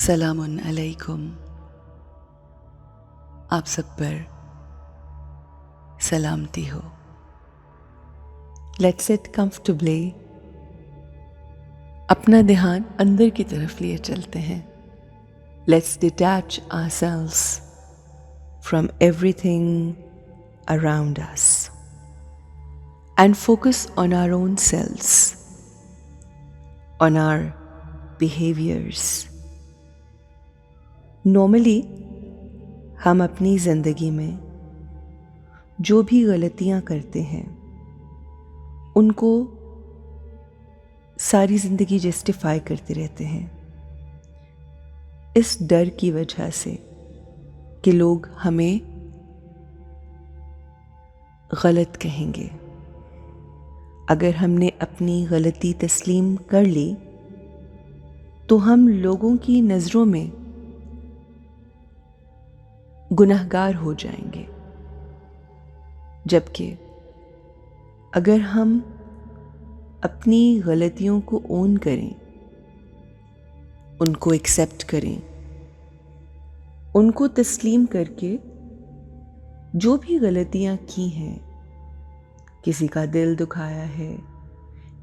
सलामुन अलैकुम। आप सब पर सलामती हो। Let's sit comfortably. अपना ध्यान अंदर की तरफ लिए चलते हैं। Let's detach ourselves from everything around us and focus on our own selves, on our behaviours. Normally हम अपनी ज़िंदगी में जो भी गलतियाँ करते हैं उनको सारी ज़िंदगी जस्टिफाई करते रहते हैं, इस डर की वजह से कि लोग हमें गलत कहेंगे। अगर हमने अपनी गलती तस्लीम कर ली तो हम लोगों की नज़रों में गुनहगार हो जाएंगे, जबकि अगर हम अपनी गलतियों को ओन करें, उनको एक्सेप्ट करें, उनको तस्लीम करके जो भी गलतियां की हैं, किसी का दिल दुखाया है,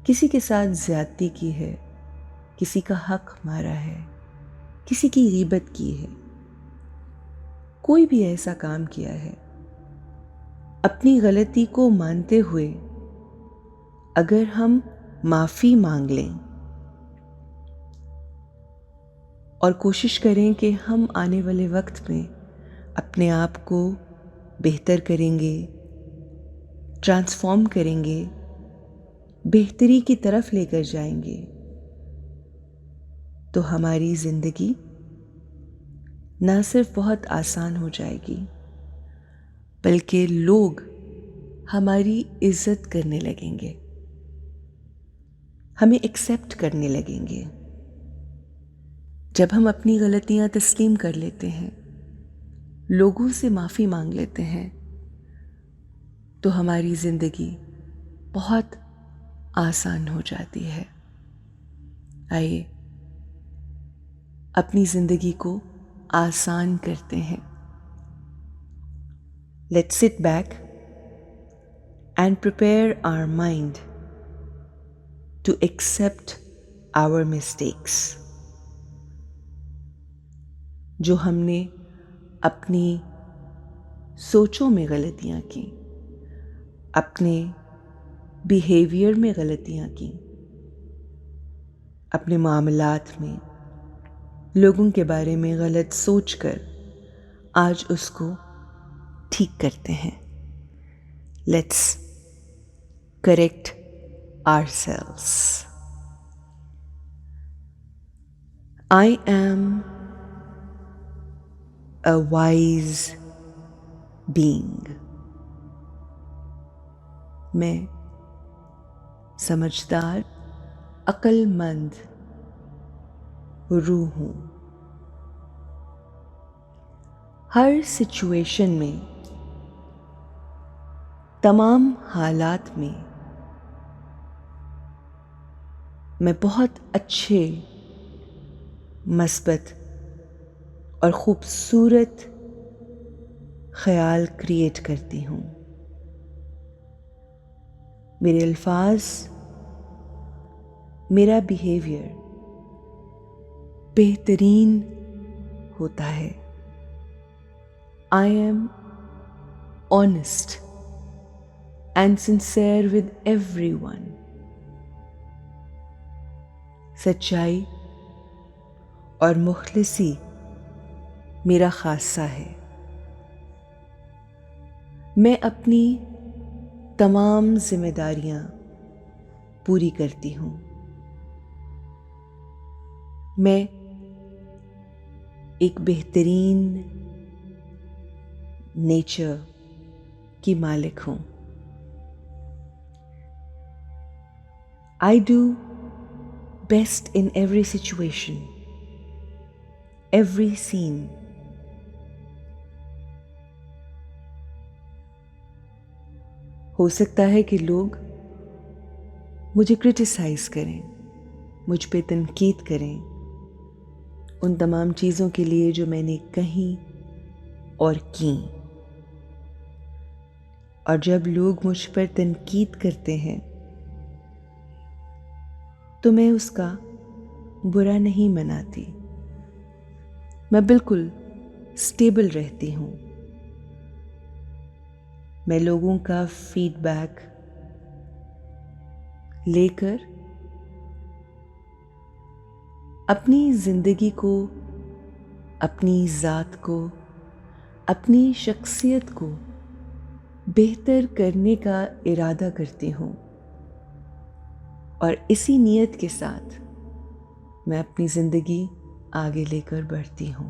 किसी के साथ ज्यादती की है, किसी का हक मारा है, किसी की गीबत की है, कोई भी ऐसा काम किया है, अपनी गलती को मानते हुए अगर हम माफ़ी मांग लें और कोशिश करें कि हम आने वाले वक्त में अपने आप को बेहतर करेंगे, ट्रांसफॉर्म करेंगे, बेहतरी की तरफ लेकर जाएंगे, तो हमारी ज़िंदगी ना सिर्फ बहुत आसान हो जाएगी बल्कि लोग हमारी इज्जत करने लगेंगे, हमें एक्सेप्ट करने लगेंगे। जब हम अपनी गलतियां तस्लीम कर लेते हैं, लोगों से माफ़ी मांग लेते हैं, तो हमारी ज़िंदगी बहुत आसान हो जाती है। आइए अपनी ज़िंदगी को आसान करते हैं। Let's sit back and prepare our mind to accept our mistakes. जो हमने अपनी सोचों में गलतियां की, अपने बिहेवियर में गलतियां की, अपने मामलात में लोगों के बारे में गलत सोचकर आज उसको ठीक करते हैं। Let's correct ourselves. I am a wise being. मैं समझदार, अक्लमंद रूह हूँ। हर सिचुएशन में, तमाम हालात में मैं बहुत अच्छे, मस्बत और खूबसूरत ख्याल क्रिएट करती हूँ। मेरे अल्फाज, मेरा बिहेवियर बेहतरीन होता है। I am honest and sincere with everyone. सच्चाई और मुखलिसी मेरा खासा है। मैं अपनी तमाम जिम्मेदारियां पूरी करती हूँ। मैं एक बेहतरीन नेचर की मालिक हूँ। I do best in every situation, every scene. हो सकता है कि लोग मुझे क्रिटिसाइज करें, मुझ पे तनकीद करें, उन तमाम चीज़ों के लिए जो मैंने कहीं और की। और जब लोग मुझ पर तनकीद करते हैं तो मैं उसका बुरा नहीं मनाती। मैं बिल्कुल स्टेबल रहती हूँ। मैं लोगों का फीडबैक लेकर अपनी ज़िंदगी को, अपनी ज़ात को, अपनी शख्सियत को बेहतर करने का इरादा करती हूँ। और इसी नीयत के साथ मैं अपनी ज़िंदगी आगे लेकर बढ़ती हूँ।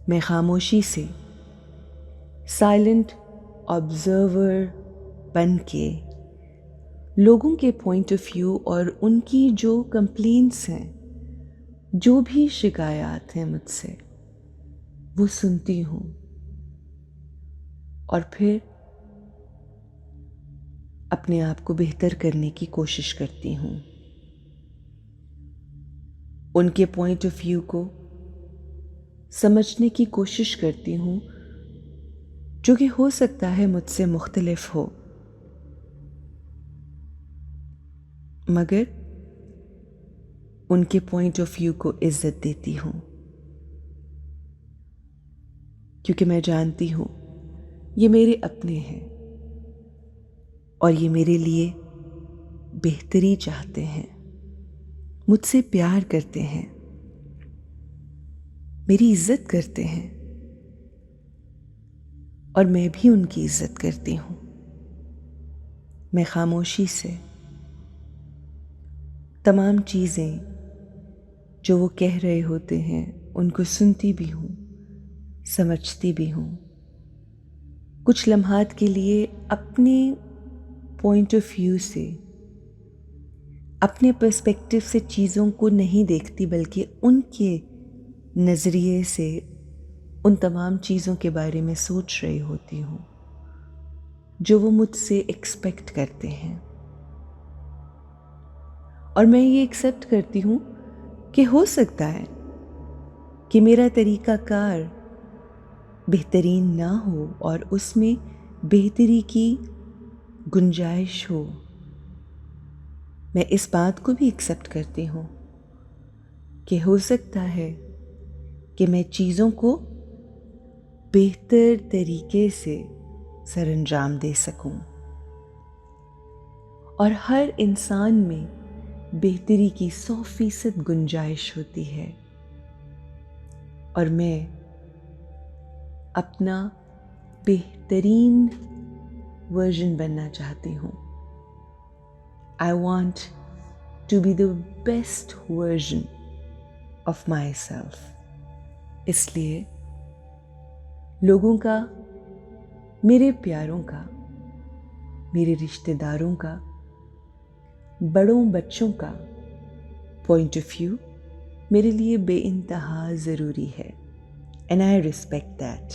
मैं खामोशी से साइलेंट ऑब्जर्वर बन के लोगों के पॉइंट ऑफ व्यू और उनकी जो कंप्लेंट्स हैं, जो भी शिकायत हैं मुझसे, वो सुनती हूँ और फिर अपने आप को बेहतर करने की कोशिश करती हूँ। उनके पॉइंट ऑफ व्यू को समझने की कोशिश करती हूँ, जो कि हो सकता है मुझसे मुख्तलिफ हो, मगर उनके पॉइंट ऑफ व्यू को इज्जत देती हूँ, क्योंकि मैं जानती हूँ ये मेरे अपने हैं और ये मेरे लिए बेहतरी चाहते हैं, मुझसे प्यार करते हैं, मेरी इज्जत करते हैं और मैं भी उनकी इज्जत करती हूँ। मैं खामोशी से तमाम चीज़ें जो वो कह रहे होते हैं उनको सुनती भी हूँ, समझती भी हूँ। कुछ लम्हात के लिए अपने पॉइंट ऑफ व्यू से, अपने पर्सपेक्टिव से चीज़ों को नहीं देखती, बल्कि उनके नज़रिए से उन तमाम चीज़ों के बारे में सोच रही होती हूँ जो वो मुझसे एक्सपेक्ट करते हैं। और मैं ये एक्सेप्ट करती हूँ कि हो सकता है कि मेरा तरीक़ाकार बेहतरीन ना हो और उसमें बेहतरी की गुंजाइश हो। मैं इस बात को भी एक्सेप्ट करती हूँ कि हो सकता है कि मैं चीज़ों को बेहतर तरीके से सरअंजाम दे सकूं। और हर इंसान में बेहतरी की 100% गुंजाइश होती है और मैं अपना बेहतरीन वर्जन बनना चाहती हूँ। I want to be the best version of myself. इसलिए लोगों का, मेरे प्यारों का, मेरे रिश्तेदारों का, बड़ों बच्चों का पॉइंट ऑफ व्यू मेरे लिए बेइंतहा ज़रूरी है। And I respect that.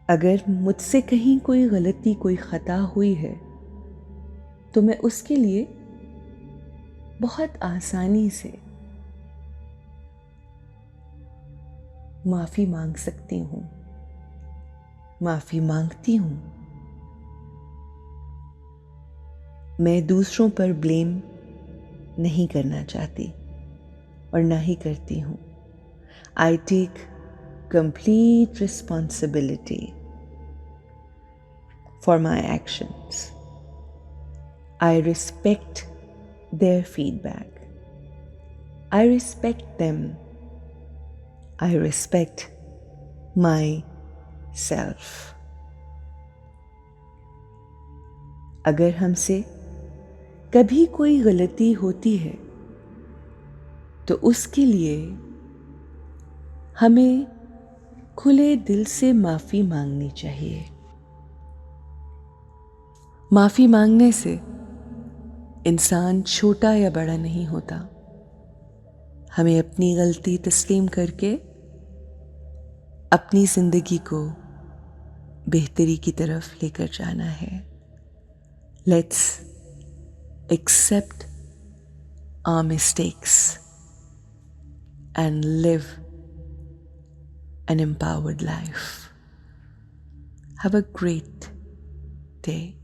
अगर मुझसे कहीं कोई गलती, कोई ख़ता हुई है तो मैं उसके लिए बहुत आसानी से माफ़ी मांग सकती हूँ, माफ़ी मांगती हूँ। मैं दूसरों पर ब्लेम नहीं करना चाहती और ना ही करती हूँ। I take complete responsibility for my actions. I respect their feedback. I respect them. I respect myself. अगर हमसे कभी कोई गलती होती है तो उसके लिए हमें खुले दिल से माफ़ी मांगनी चाहिए। माफ़ी मांगने से इंसान छोटा या बड़ा नहीं होता। हमें अपनी गलती तस्लीम करके अपनी ज़िंदगी को बेहतरी की तरफ लेकर जाना है। Let's accept our mistakes, and live an empowered life. Have a great day.